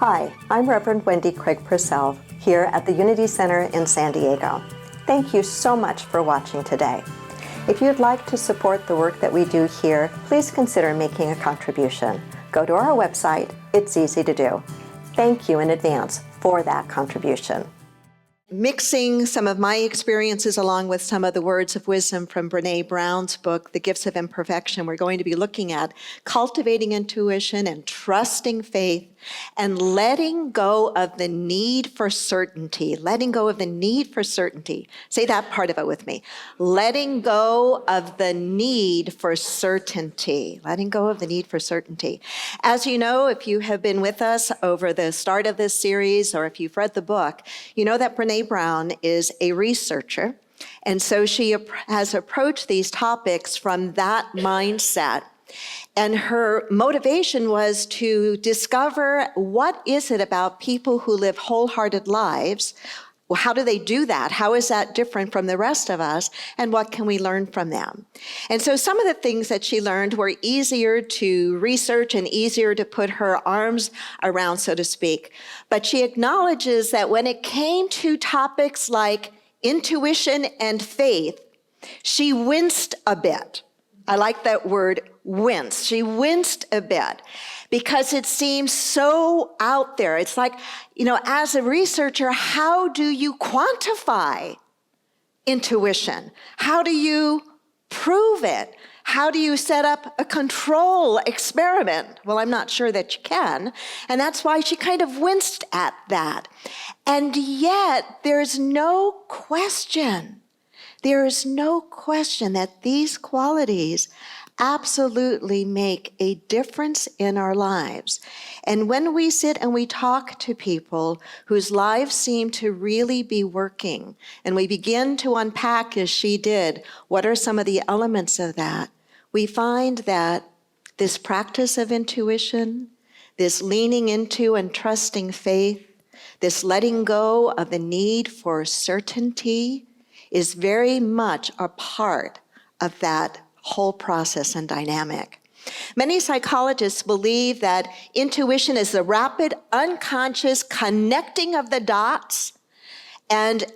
Hi, I'm Reverend Wendy Craig-Purcell here at the Unity Center in San Diego. Thank you so much for watching today. If you'd like to support the work that we do here, please consider making a contribution. Go to our website. It's easy to do. Thank you in advance for that contribution. Mixing some of my experiences along with some of the words of wisdom from Brene Brown's book, The Gifts of Imperfection, we're going to be looking at cultivating intuition and trusting faith and letting go of the need for certainty. Letting go of the need for certainty. Say that part of it with me. Letting go of the need for certainty. Letting go of the need for certainty. As you know, if you have been with us over the start of this series, or if you've read the book, you know that Brene Brown is a researcher. And so she has approached these topics from that mindset. And her motivation was to discover what is it about people who live wholehearted lives. Well, how do they do that? How is that different from the rest of us? And what can we learn from them? And so some of the things that she learned were easier to research and easier to put her arms around, so to speak. But she acknowledges that when it came to topics like intuition and faith, she winced a bit. I like that word, wince. She winced a bit because it seems so out there. It's like, as a researcher, how do you quantify intuition? How do you prove it? How do you set up a control experiment? Well, I'm not sure that you can. And that's why she kind of winced at that. And yet, there's no question. There is no question that these qualities absolutely make a difference in our lives. And when we sit and we talk to people whose lives seem to really be working, and we begin to unpack, as she did, what are some of the elements of that, we find that this practice of intuition, this leaning into and trusting faith, this letting go of the need for certainty, is very much a part of that whole process and dynamic. Many psychologists believe that intuition is the rapid, unconscious connecting of the dots and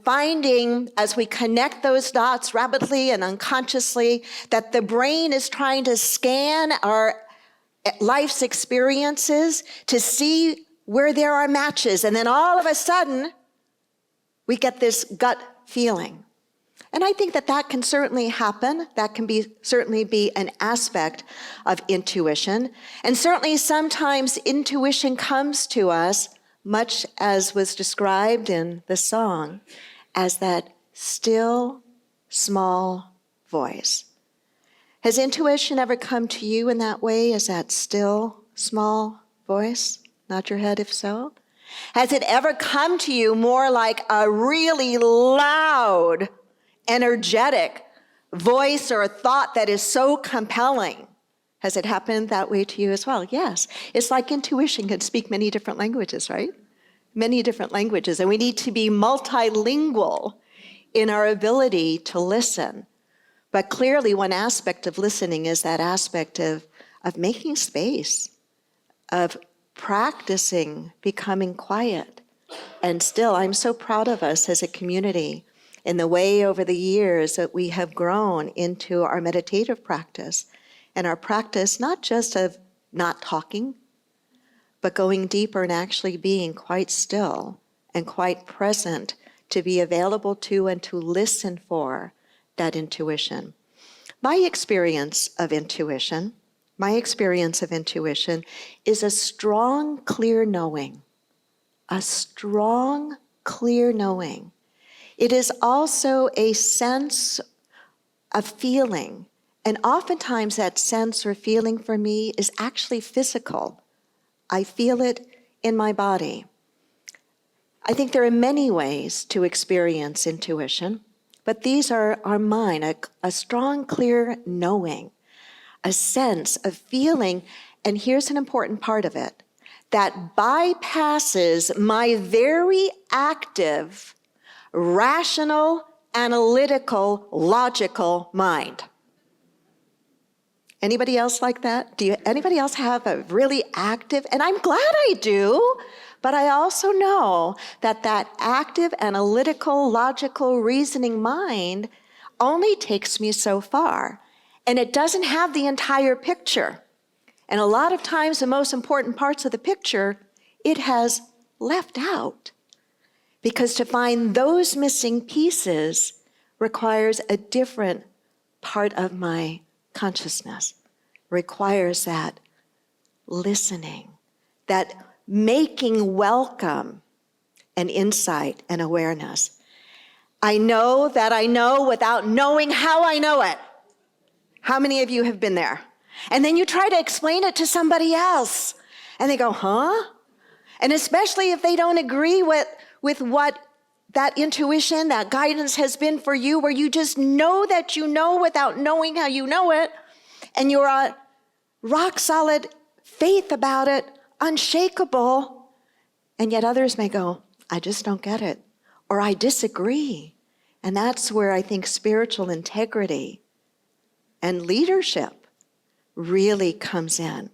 finding, as we connect those dots rapidly and unconsciously, that the brain is trying to scan our life's experiences to see where there are matches. And then all of a sudden, we get this gut feeling. And I think that can certainly happen. That can certainly be an aspect of intuition. And certainly sometimes intuition comes to us, much as was described in the song, as that still, small voice. Has intuition ever come to you in that way, as that still, small voice? Nod your head if so. Has it ever come to you more like a really loud, energetic voice or a thought that is so compelling? Has it happened that way to you as well? Yes. It's like intuition can speak many different languages, right? Many different languages. And we need to be multilingual in our ability to listen. But clearly one aspect of listening is that aspect of making space, of practicing becoming quiet and still. I'm so proud of us as a community in the way over the years that we have grown into our meditative practice and our practice not just of not talking, but going deeper and actually being quite still and quite present to be available to and to listen for that intuition. My experience of intuition is a strong, clear knowing. A strong, clear knowing. It is also a sense of feeling. And oftentimes that sense or feeling for me is actually physical. I feel it in my body. I think there are many ways to experience intuition, but these are mine, a strong, clear knowing. A sense of feeling, and here's an important part of it, that bypasses my very active, rational, analytical, logical mind. Anybody else like that? Anybody else have a really active, and I'm glad I do, but I also know that that active, analytical, logical, reasoning mind only takes me so far, and it doesn't have the entire picture. And a lot of times, the most important parts of the picture, it has left out. Because to find those missing pieces requires a different part of my consciousness, requires that listening, that making welcome and insight and awareness. I know that I know without knowing how I know it. How many of you have been there? And then you try to explain it to somebody else, and they go, huh? And especially if they don't agree with what that intuition, that guidance has been for you, where you just know that you know without knowing how you know it, and you're a rock solid faith about it, unshakable, and yet others may go, I just don't get it, or I disagree. And that's where I think spiritual integrity and leadership really comes in.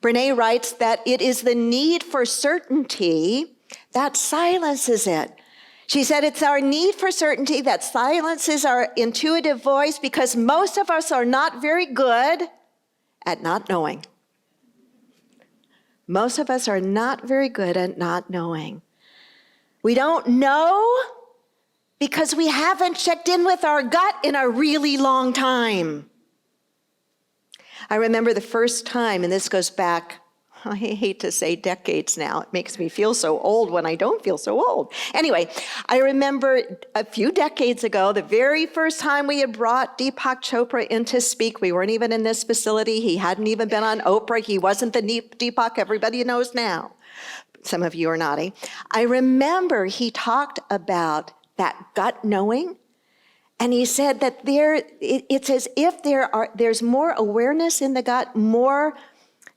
Brene writes that it is the need for certainty that silences it. She said it's our need for certainty that silences our intuitive voice, because most of us are not very good at not knowing. Most of us are not very good at not knowing. We don't know because we haven't checked in with our gut in a really long time. I remember the first time, and this goes back, I hate to say decades now. It makes me feel so old when I don't feel so old. Anyway, I remember a few decades ago, the very first time we had brought Deepak Chopra in to speak. We weren't even in this facility. He hadn't even been on Oprah. He wasn't the Deepak everybody knows now. Some of you are nodding. I remember he talked about that gut knowing. And he said that it's as if there's more awareness in the gut, more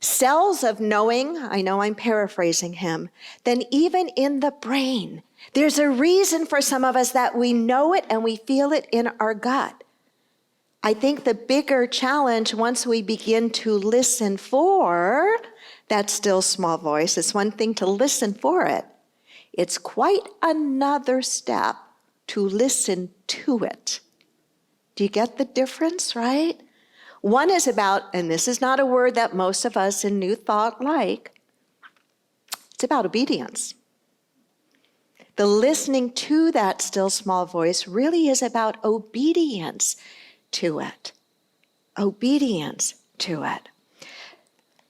cells of knowing, I know I'm paraphrasing him, than even in the brain. There's a reason for some of us that we know it and we feel it in our gut. I think the bigger challenge, once we begin to listen for that still small voice, it's one thing to listen for it. It's quite another step to listen to it. Do you get the difference, right? One is about, and this is not a word that most of us in New Thought like, it's about obedience. The listening to that still small voice really is about obedience to it. Obedience to it.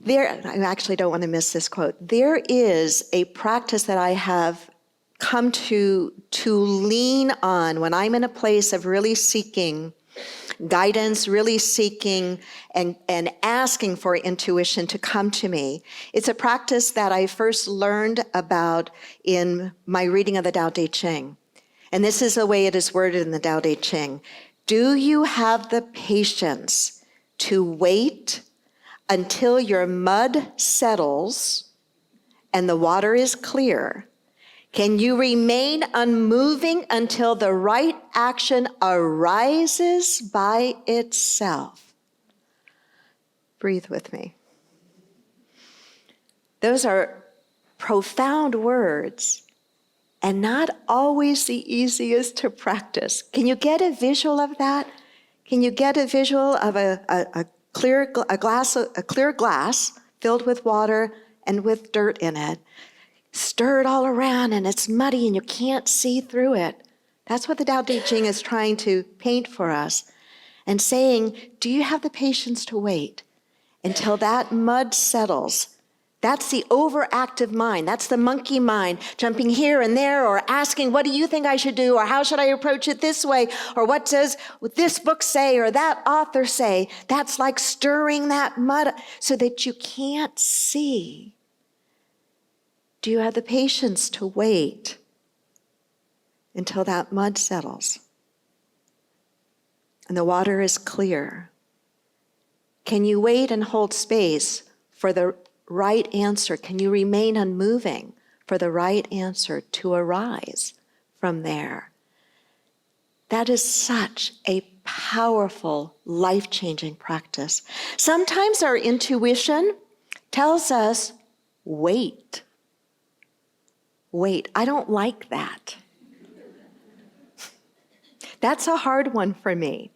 I actually don't want to miss this quote. There is a practice that I have come to lean on when I'm in a place of really seeking guidance, really seeking and asking for intuition to come to me. It's a practice that I first learned about in my reading of the Tao Te Ching. And this is the way it is worded in the Tao Te Ching. Do you have the patience to wait until your mud settles and the water is clear? Can you remain unmoving until the right action arises by itself? Breathe with me. Those are profound words and not always the easiest to practice. Can you get a visual of that? Can you get a visual of a clear glass filled with water and with dirt in it? Stir it all around and it's muddy and you can't see through it. That's what the Tao Te Ching is trying to paint for us and saying, do you have the patience to wait until that mud settles? That's the overactive mind. That's the monkey mind, jumping here and there or asking, what do you think I should do? Or how should I approach it this way? Or what does this book say or that author say? That's like stirring that mud so that you can't see. Do you have the patience to wait until that mud settles and the water is clear? Can you wait and hold space for the right answer? Can you remain unmoving for the right answer to arise from there? That is such a powerful, life-changing practice. Sometimes our intuition tells us, wait. Wait, I don't like that. That's a hard one for me.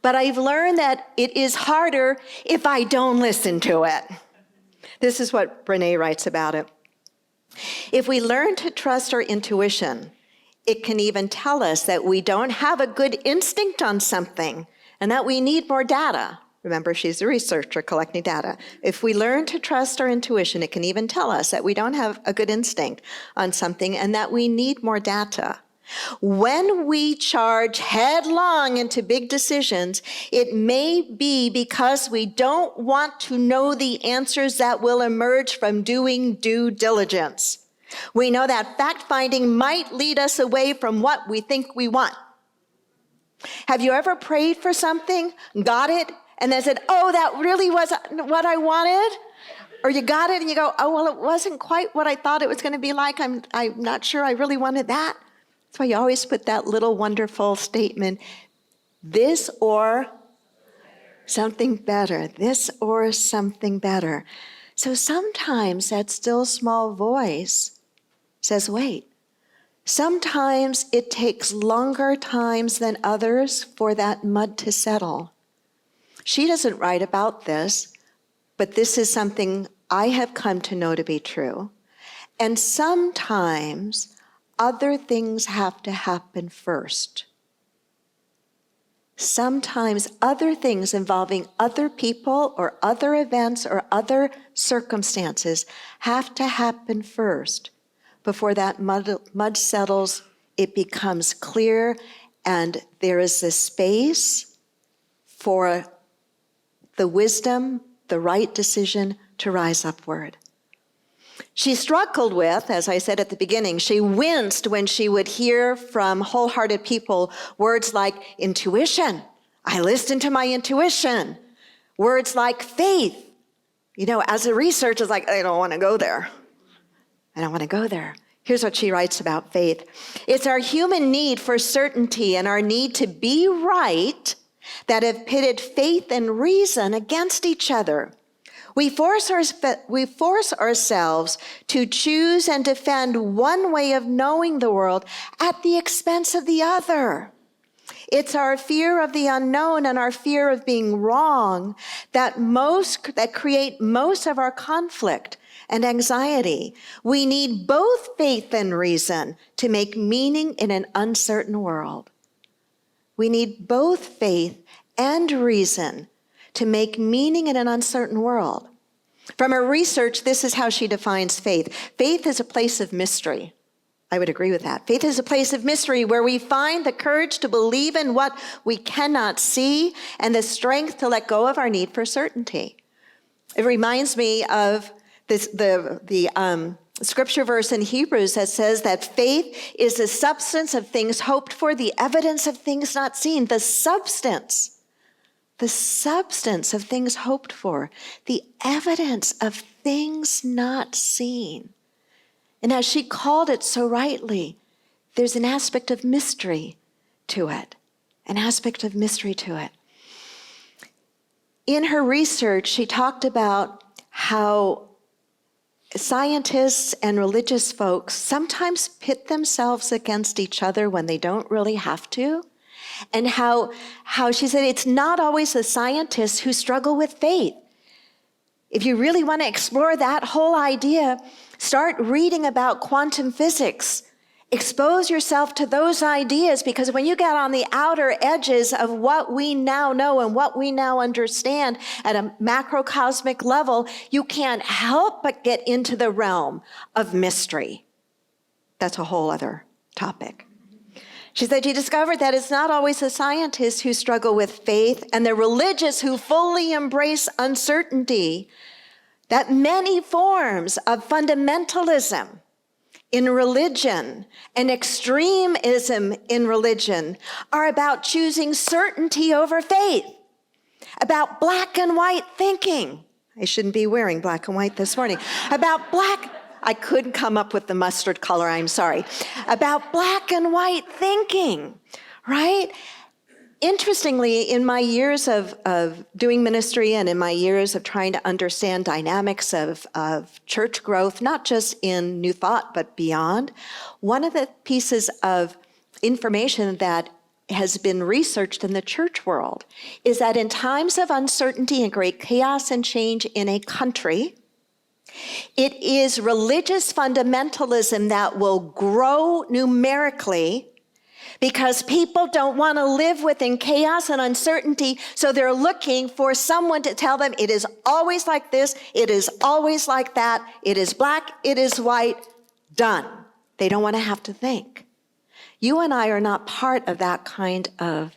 But I've learned that it is harder if I don't listen to it. This is what Brene writes about it. If we learn to trust our intuition, it can even tell us that we don't have a good instinct on something and that we need more data. Remember, she's a researcher collecting data. If we learn to trust our intuition, it can even tell us that we don't have a good instinct on something and that we need more data. When we charge headlong into big decisions, it may be because we don't want to know the answers that will emerge from doing due diligence. We know that fact-finding might lead us away from what we think we want. Have you ever prayed for something, got it, and then said, oh, that really was what I wanted? Or you got it and you go, oh, well, it wasn't quite what I thought it was going to be like. I'm not sure I really wanted that. That's why you always put that little wonderful statement, this or something better, this or something better. So sometimes that still small voice says, wait. Sometimes it takes longer times than others for that mud to settle. She doesn't write about this, but this is something I have come to know to be true. And sometimes other things have to happen first. Sometimes other things involving other people or other events or other circumstances have to happen first. Before that mud settles, it becomes clear, and there is a space for the wisdom, the right decision to rise upward. She struggled with, as I said at the beginning, she winced when she would hear from wholehearted people words like intuition. I listened to my intuition. Words like faith. You know, as a researcher, it's like, I don't want to go there. I don't want to go there. Here's what she writes about faith. It's our human need for certainty and our need to be right that have pitted faith and reason against each other. We force ourselves to choose and defend one way of knowing the world at the expense of the other. It's our fear of the unknown and our fear of being wrong that create most of our conflict and anxiety. We need both faith and reason to make meaning in an uncertain world. We need both faith and reason to make meaning in an uncertain world. From her research, this is how she defines faith. Faith is a place of mystery. I would agree with that. Faith is a place of mystery where we find the courage to believe in what we cannot see and the strength to let go of our need for certainty. It reminds me of the scripture verse in Hebrews that says that faith is the substance of things hoped for, the evidence of things not seen. The substance of things hoped for, the evidence of things not seen. And as she called it so rightly, there's an aspect of mystery to it, In her research, she talked about how scientists and religious folks sometimes pit themselves against each other when they don't really have to. And how she said it's not always the scientists who struggle with faith. If you really want to explore that whole idea, start reading about quantum physics. Expose yourself to those ideas, because when you get on the outer edges of what we now know and what we now understand at a macrocosmic level, you can't help but get into the realm of mystery. That's a whole other topic. She said she discovered that it's not always the scientists who struggle with faith and the religious who fully embrace uncertainty, that many forms of fundamentalism in religion and extremism in religion are about choosing certainty over faith, about black and white thinking. I shouldn't be wearing black and white this morning. I couldn't come up with the mustard color, I'm sorry. About black and white thinking, right? Interestingly, in my years of doing ministry and in my years of trying to understand dynamics of church growth, not just in New Thought, but beyond, one of the pieces of information that has been researched in the church world is that in times of uncertainty and great chaos and change in a country, it is religious fundamentalism that will grow numerically because people don't want to live within chaos and uncertainty, so they're looking for someone to tell them it is always like this, it is always like that, it is black, it is white, done. They don't want to have to think. You and I are not part of that kind of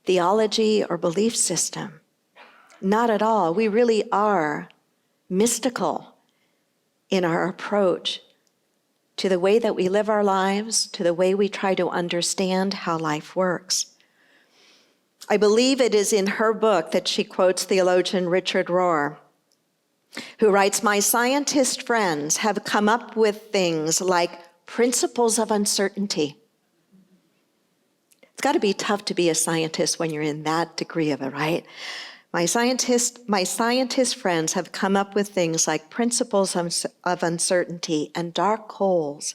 theology or belief system. Not at all. We really are mystical in our approach to the way that we live our lives, to the way we try to understand how life works. I believe it is in her book that she quotes theologian Richard Rohr, who writes, "My scientist friends have come up with things like principles of uncertainty." It's got to be tough to be a scientist when you're in that degree of it, right? My scientist friends have come up with things like principles of uncertainty and dark holes.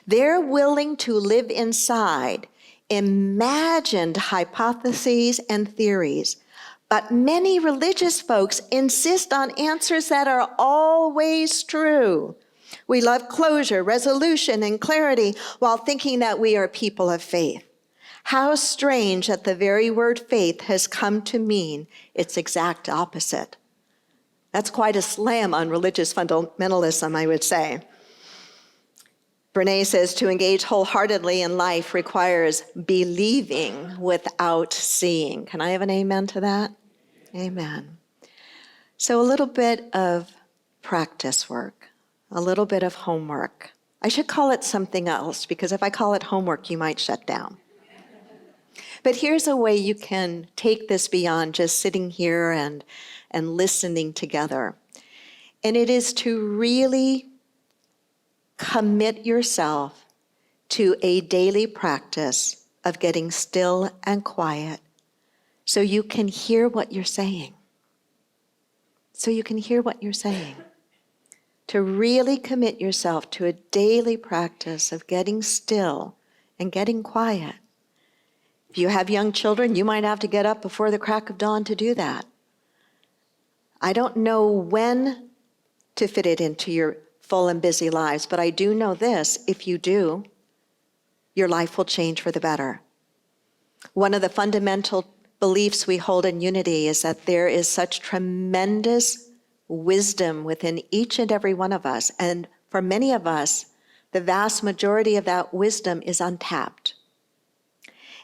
They're willing to live inside imagined hypotheses and theories, but many religious folks insist on answers that are always true. We love closure, resolution, and clarity while thinking that we are people of faith. How strange that the very word faith has come to mean its exact opposite. That's quite a slam on religious fundamentalism, I would say. Brene says to engage wholeheartedly in life requires believing without seeing. Can I have an amen to that? Amen. So a little bit of practice work, a little bit of homework. I should call it something else, because if I call it homework, you might shut down. But here's a way you can take this beyond just sitting here and listening together. And it is to really commit yourself to a daily practice of getting still and quiet so you can hear what you're saying. So you can hear what you're saying. To really commit yourself to a daily practice of getting still and getting quiet. If you have young children, you might have to get up before the crack of dawn to do that. I don't know when to fit it into your full and busy lives, but I do know this: if you do, your life will change for the better. One of the fundamental beliefs we hold in Unity is that there is such tremendous wisdom within each and every one of us, and for many of us, the vast majority of that wisdom is untapped.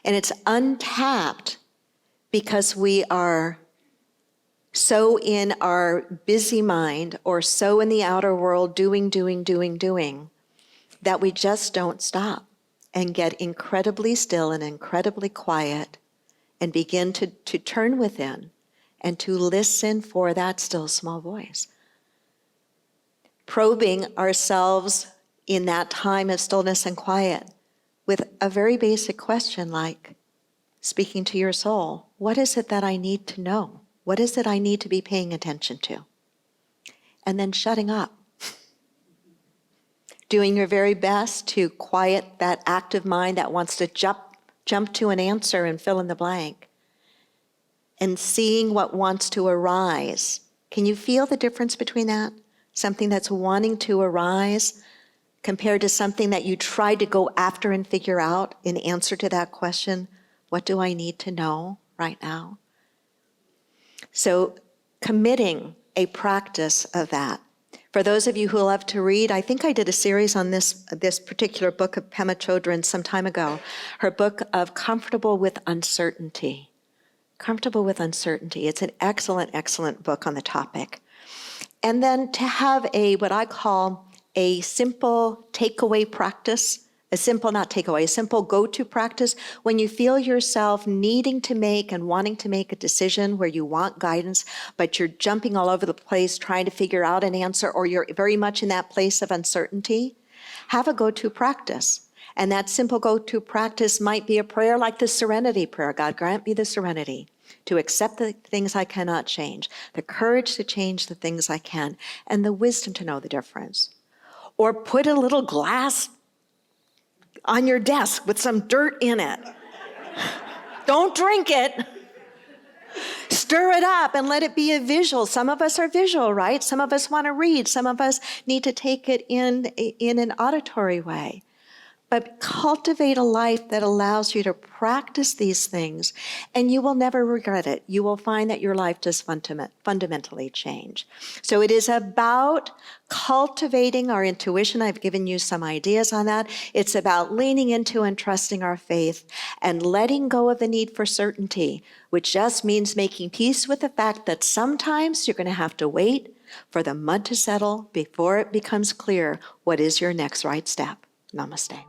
And it's untapped because we are so in our busy mind or so in the outer world doing, that we just don't stop and get incredibly still and incredibly quiet and begin to turn within and to listen for that still small voice. Probing ourselves in that time of stillness and quiet with a very basic question like, speaking to your soul, what is it that I need to know? What is it I need to be paying attention to? And then shutting up. Doing your very best to quiet that active mind that wants to jump to an answer and fill in the blank. And seeing what wants to arise. Can you feel the difference between that? Something that's wanting to arise compared to something that you tried to go after and figure out in answer to that question, what do I need to know right now? So committing a practice of that. For those of you who love to read, I think I did a series on this particular book of Pema Chodron some time ago, her book of Comfortable with Uncertainty. Comfortable with Uncertainty. It's an excellent, excellent book on the topic. And then to have what I call a simple takeaway practice, a simple go-to practice when you feel yourself needing to make and wanting to make a decision where you want guidance, but you're jumping all over the place trying to figure out an answer, or you're very much in that place of uncertainty. Have a go-to practice. And that simple go-to practice might be a prayer like the Serenity Prayer. God, grant me the serenity to accept the things I cannot change, the courage to change the things I can, and the wisdom to know the difference. Or put a little glass on your desk with some dirt in it. Don't drink it. Stir it up and let it be a visual. Some of us are visual, right? Some of us want to read. Some of us need to take it in an auditory way. But cultivate a life that allows you to practice these things, and you will never regret it. You will find that your life does fundamentally change. So it is about cultivating our intuition. I've given you some ideas on that. It's about leaning into and trusting our faith and letting go of the need for certainty, which just means making peace with the fact that sometimes you're going to have to wait for the mud to settle before it becomes clear what is your next right step. Namaste.